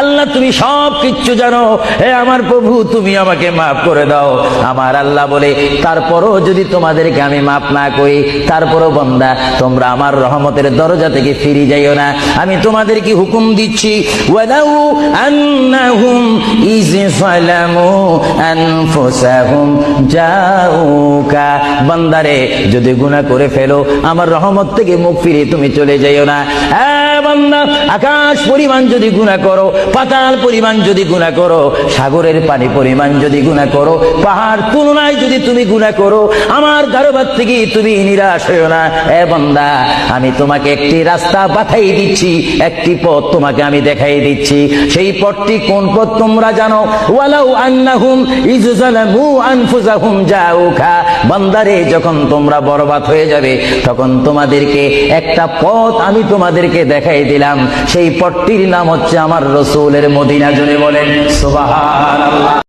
আল্লাহ তুমি সব কিচ্ছু জানো, হে আমার প্রভু তুমি আমাকে মাফ করে দাও। আমার আল্লাহ বলে, তারপরও যদি তোমাদেরকে আমি মাফ না করি, তারপরও বান্দা তোমরা আমার রহমতের দরজা থেকে ফিরে যাইও না। আমি তোমাদেরকে হুকুম দিচ্ছি, ওয়ালাউ আন্নাহুম ইয যালামু আনফুসাহুম জাউকা, বান্দারে যদি গুনাহ করে ফেলো আমার রহমত থেকে মুখ ফিরে তুমি চলে যাইও না। বান্দা, আকাশ পরিমাণ যদি গুনাহ করো, পাতাল পরিমাণ যদি গুনাহ করো, সাগরের পানি পরিমাণ যদি গুনাহ করো, পাহাড় তুলনায় যদি তুমি গুনাহ করো, আমার দরবার থেকে তুমি নিরাশ হইও না। বান্দা, আমি তোমাকে একটি রাস্তা পাঠাই দিচ্ছি, একটি পথ তোমাকে আমি দেখাই দিচ্ছি। সেই পথটি কোন পথ তোমরা জানো? ওয়ালাউ আন্নাহুম ইয যালামু আনফুসাহুম জাউকা, বান্দারে যখন তোমরা বরবাদ হয়ে যাবে তখন তোমাদেরকে একটা পথ আমি তোমাদেরকে দেখাই দিলাম, সেই পথটির নাম হচ্ছে আমার রাসূলের মদিনা। জোরে বলেন সুবহানাল্লাহ।